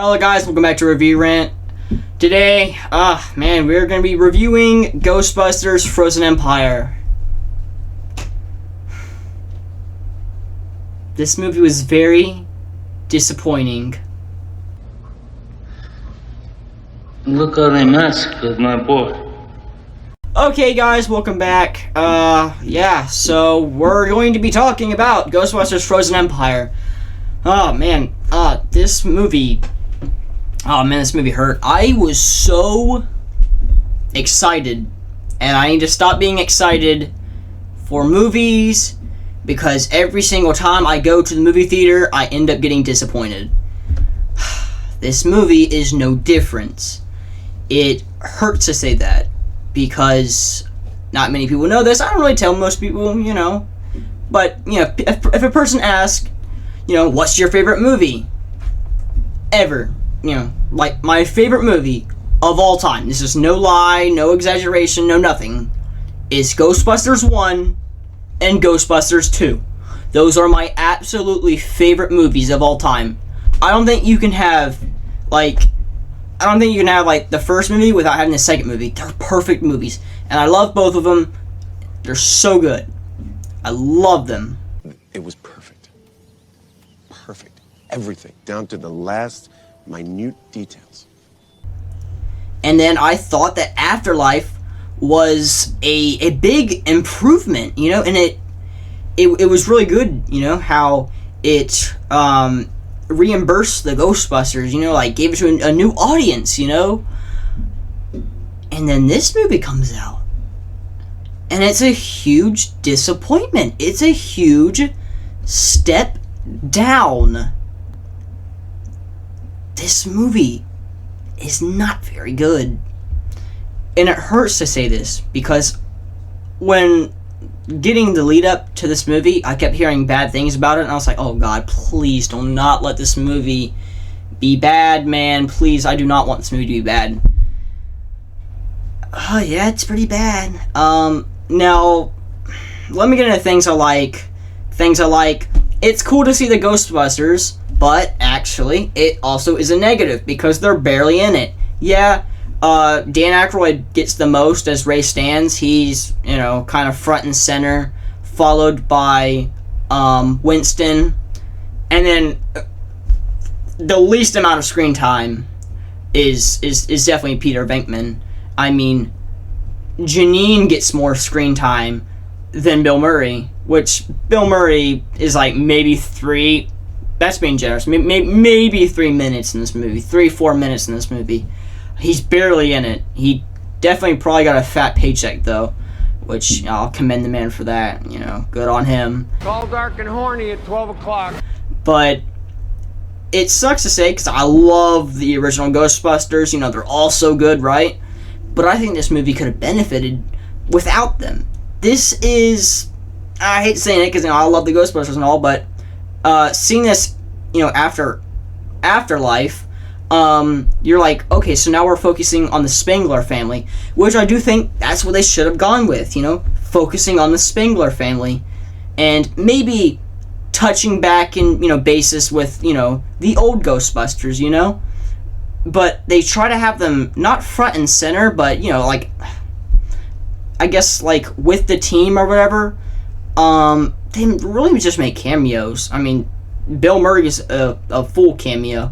Hello guys, welcome back to Review Rant. Today, we're going to be reviewing Ghostbusters Frozen Empire. This movie was very disappointing. Look how they mess with my boy. Okay guys, welcome back. So we're going to be talking about Ghostbusters Frozen Empire. This movie hurt. I was so excited, and I need to stop being excited for movies, because every single time I go to the movie theater, I end up getting disappointed. This movie is no different. It hurts to say that, because not many people know this. I don't really tell most people, but, if a person asks, what's your favorite movie ever? Like, my favorite movie of all time, this is no lie, no exaggeration, no nothing, is Ghostbusters 1 and Ghostbusters 2. Those are my absolutely favorite movies of all time. I don't think you can have, the first movie without having the second movie. They're perfect movies. And I love both of them. They're so good. I love them. It was perfect. Perfect. Everything. Down to the last minute details. And then I thought that Afterlife was a big improvement, and it was really good, how it reimbursed the Ghostbusters, gave it to a new audience, And then this movie comes out, and it's a huge disappointment. It's a huge step down. This movie is not very good. And it hurts to say this, because when getting the lead up to this movie, I kept hearing bad things about it, and I was like, oh god, please do not let this movie be bad, man. Please, I do not want this movie to be bad. Oh yeah, it's pretty bad. Now, let me get into things I like. It's cool to see the Ghostbusters, but actually, it also is a negative, because they're barely in it. Yeah, Dan Aykroyd gets the most as Ray Stantz. He's, kind of front and center, followed by Winston. And then the least amount of screen time is definitely Peter Venkman. I mean, Janine gets more screen time than Bill Murray, which Bill Murray is maybe 3, that's being generous, maybe 3 minutes in this movie, 3-4 minutes in this movie. He's barely in it. He definitely probably got a fat paycheck, though, which I'll commend the man for that. Good on him. It's all dark and horny at 12 o'clock. But it sucks to say, because I love the original Ghostbusters. They're all so good, right? But I think this movie could have benefited without them. This is, I hate saying it, because I love the Ghostbusters and all, but seeing this, after Afterlife, you're like, okay, so now we're focusing on the Spengler family, which I do think that's what they should have gone with, focusing on the Spengler family, and maybe touching back in, basis with, the old Ghostbusters, but they try to have them not front and center, but, I guess, with the team or whatever. They really just make cameos. I mean, Bill Murray is a full cameo.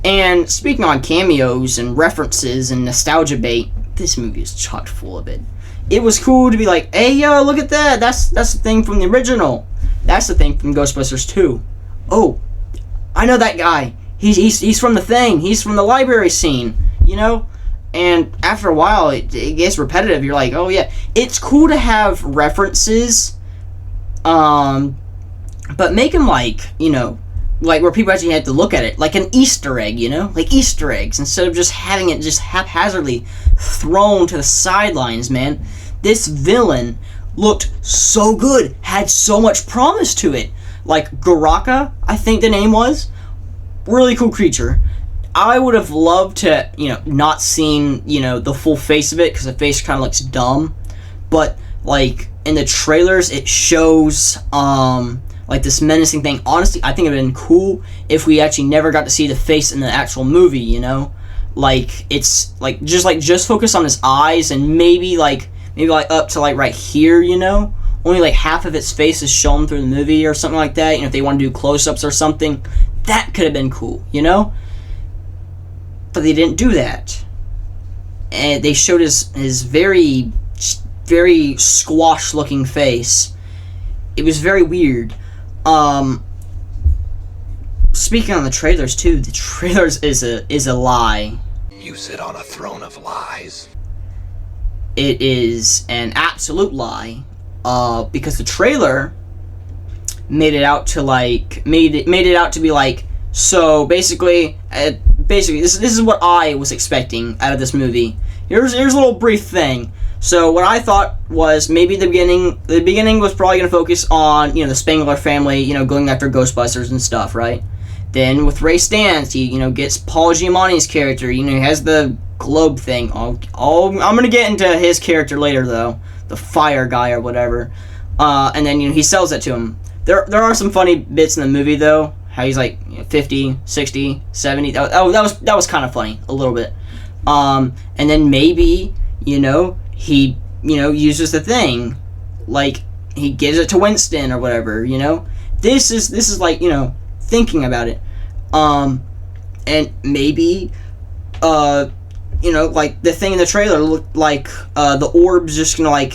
And speaking on cameos and references and nostalgia bait, this movie is chock full of it. It was cool to be like, hey, yo, look at that. That's the thing from the original. That's the thing from Ghostbusters 2. Oh, I know that guy. He's from the thing. He's from the library scene, And after a while, it gets repetitive. You're like, oh, yeah. It's cool to have references, but make them where people actually have to look at it, like an Easter egg, like Easter eggs, instead of just having it just haphazardly thrown to the sidelines, man. This villain looked so good, had so much promise to it. Like Garaka, I think the name was. Really cool creature. I would have loved to, not seen, the full face of it, because the face kind of looks dumb. But, in the trailers, it shows, like this menacing thing. Honestly, I think it would have been cool if we actually never got to see the face in the actual movie, you know? Like, it's, just focus on his eyes, and maybe up to, right here, you know? Only, half of its face is shown through the movie or something like that. You know, if they want to do close-ups or something, that could have been cool, you know? But they didn't do that. And they showed his very, very squash-looking face. It was very weird. Speaking on the trailers, too, the trailers is a lie. You sit on a throne of lies. It is an absolute lie, because the trailer made it out to be so basically this is what I was expecting out of this movie. Here's a little brief thing. So what I thought was maybe the beginning was probably going to focus on, the Spangler family, going after Ghostbusters and stuff, right? Then with Ray Stantz, he, gets Paul Giamatti's character, he has the globe thing. I'm going to get into his character later, though. The fire guy or whatever. And then, he sells it to him. There are some funny bits in the movie, though. How he's 50, 60, 70. That was kind of funny, a little bit. And then maybe, he, uses the thing. He gives it to Winston or whatever, This is thinking about it. And maybe, the thing in the trailer looked like, the orb's just gonna,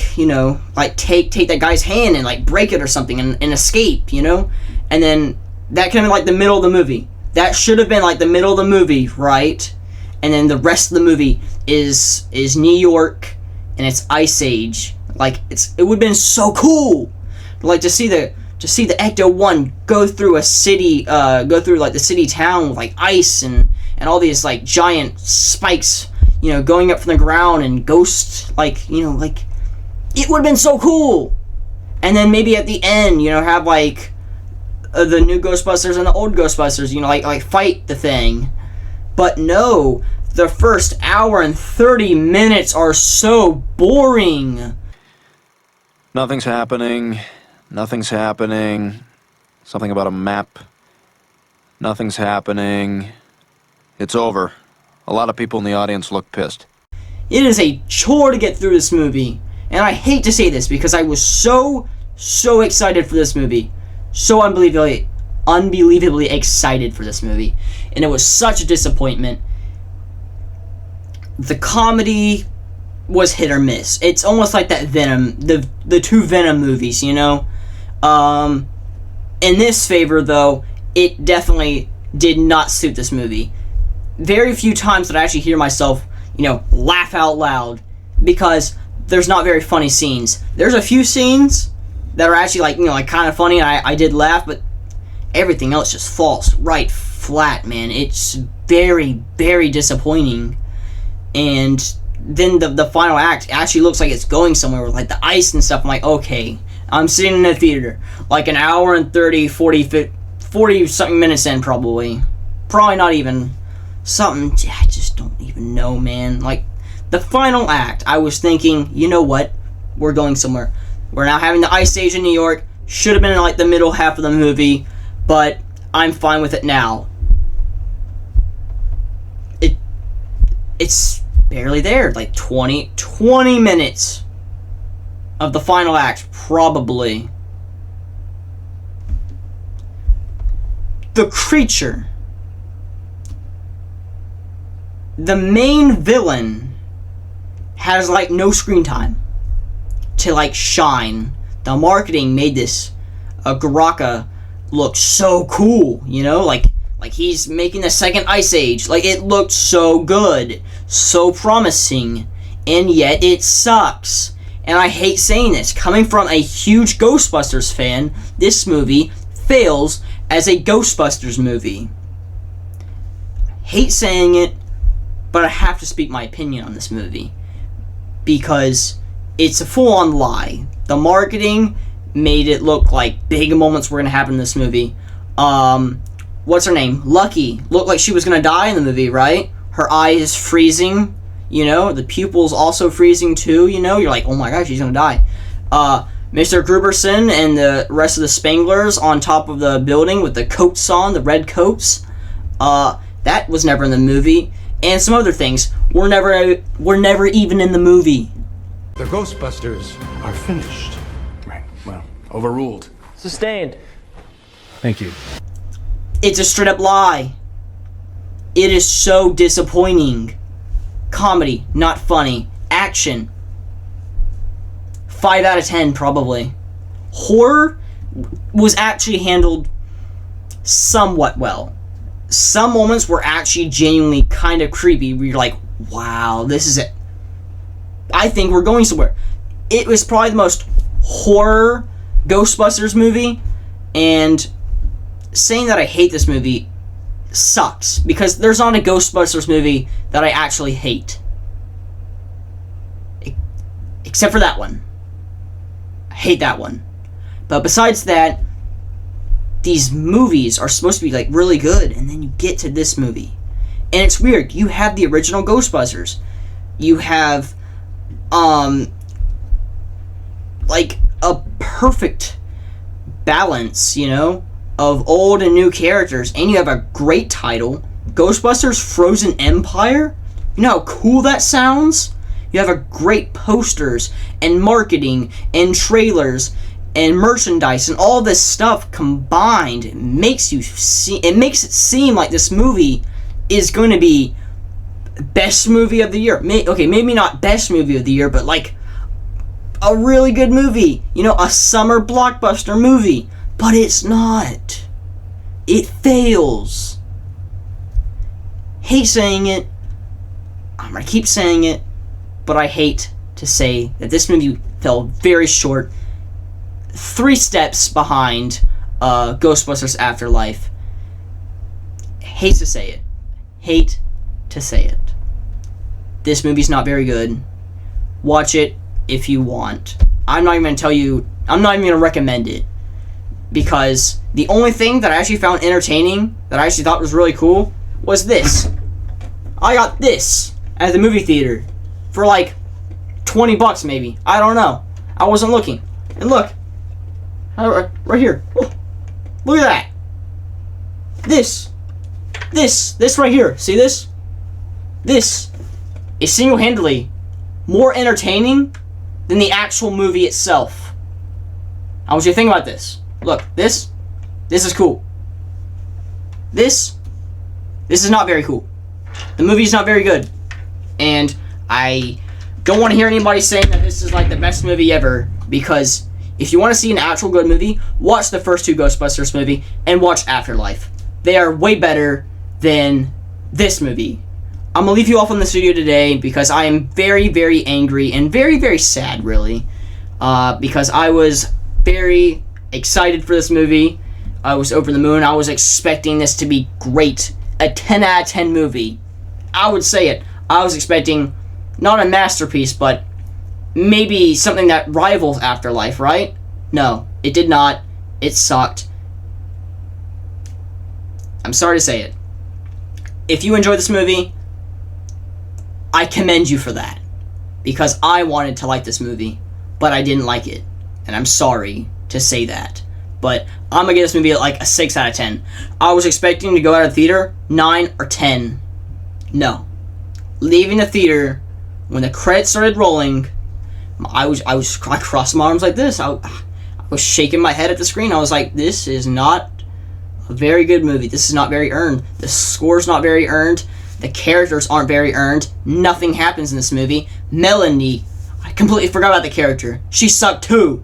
take that guy's hand and, break it or something and escape, And then that could have been, the middle of the movie. That should have been, the middle of the movie, right? And then the rest of the movie is New York and it's Ice Age. It would have been so cool, to see the Ecto-1 go through a city, the city town with ice and all these giant spikes, going up from the ground and ghosts, it would have been so cool. And then maybe at the end, have the new Ghostbusters and the old Ghostbusters, fight the thing. But no, the first hour and 30 minutes are so boring. Nothing's happening. Nothing's happening. Something about a map. Nothing's happening. It's over. A lot of people in the audience look pissed. It is a chore to get through this movie. And I hate to say this because I was so excited for this movie. So unbelievably excited for this movie. And it was such a disappointment. The comedy was hit or miss. It's almost like that Venom, the two Venom movies, In this favor, though, it definitely did not suit this movie. Very few times did I actually hear myself, laugh out loud, because there's not very funny scenes. There's a few scenes that are actually, kind of funny, and I did laugh, but everything else just falls right flat, man. It's very, very disappointing. And then the final act actually looks like it's going somewhere with, the ice and stuff. I'm like, okay, I'm sitting in the theater, an hour and 40-something minutes in, probably not even something. I just don't even know, man. The final act, I was thinking, you know what, we're going somewhere. We're now having the Ice Age in New York. Should have been in the middle half of the movie, but I'm fine with it now. It's barely there, 20 minutes of the final act, probably. The creature, the main villain, has no screen time to shine. The marketing made this Garaka look so cool, like he's making the second Ice Age. It looked so good, so promising, and yet it sucks. And I hate saying this. Coming from a huge Ghostbusters fan, this movie fails as a Ghostbusters movie. Hate saying it, but I have to speak my opinion on this movie. Because it's a full-on lie. The marketing made it look like big moments were going to happen in this movie. What's her name? Lucky. Looked like she was going to die in the movie, right? Her eye is freezing. The pupil's also freezing too, You're like, oh my gosh, she's going to die. Mr. Gruberson and the rest of the Spanglers on top of the building with the coats on, the red coats. That was never in the movie. And some other things were never even in the movie. The Ghostbusters are finished. Right. Well, overruled. Sustained. Thank you. It's a straight up lie. It is so disappointing. Comedy, not funny. Action, 5 out of 10 probably. Horror was actually handled somewhat well. Some moments were actually genuinely kind of creepy, where you're like, wow, this is it. I think we're going somewhere. It was probably the most horror Ghostbusters movie, and saying that I hate this movie sucks, because there's not a Ghostbusters movie that I actually hate. Except for that one. I hate that one. But besides that, these movies are supposed to be like really good, and then you get to this movie. And it's weird. You have the original Ghostbusters. You have like a perfect balance, you know, of old and new characters, and you have a great title, Ghostbusters Frozen Empire. You know how cool that sounds? You have a great posters and marketing and trailers and merchandise, and all this stuff combined makes it seem like this movie is going to be best movie of the year. Okay, maybe not best movie of the year, but like a really good movie. You know, a summer blockbuster movie. But it's not. It fails. Hate saying it. I'm going to keep saying it. But I hate to say that this movie fell very short. 3 steps behind Ghostbusters Afterlife. Hate to say it. Hate to say it. This movie's not very good. Watch it if you want. I'm not even going to tell you. I'm not even going to recommend it. Because the only thing that I actually found entertaining, that I actually thought was really cool, was this. I got this at the movie theater for like $20 maybe. I don't know. I wasn't looking. And look. Right here. Oh, look at that. This right here. See this? This is single-handedly more entertaining than the actual movie itself. I want you to think about this. Look, this is cool. This is not very cool. The movie's not very good. And I don't want to hear anybody saying that this is like the best movie ever, because if you want to see an actual good movie, watch the first 2 Ghostbusters movie and watch Afterlife. They are way better than this movie. I'm going to leave you off on this video today because I am very, very angry and very, very sad, really. Because I was very excited for this movie. I was over the moon. I was expecting this to be great. A 10 out of 10 movie. I would say it. I was expecting not a masterpiece, but maybe something that rivals Afterlife, right? No, it did not. It sucked. I'm sorry to say it. If you enjoyed this movie, I commend you for that. Because I wanted to like this movie, but I didn't like it. And I'm sorry to say that. But I'm going to give this movie like a 6 out of 10. I was expecting to go out of the theater 9 or 10. No. Leaving the theater, when the credits started rolling, I crossed my arms like this. I was shaking my head at the screen. I was like, this is not a very good movie. This is not very earned. The score's not very earned. The characters aren't very earned. Nothing happens in this movie. Melanie, I completely forgot about the character. She sucked too.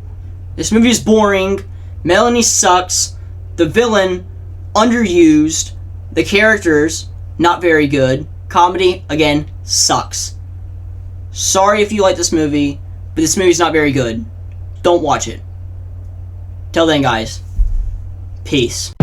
This movie is boring. Melanie sucks. The villain, underused. The characters, not very good. Comedy, again, sucks. Sorry if you like this movie, but this movie's not very good. Don't watch it. Till then, guys. Peace.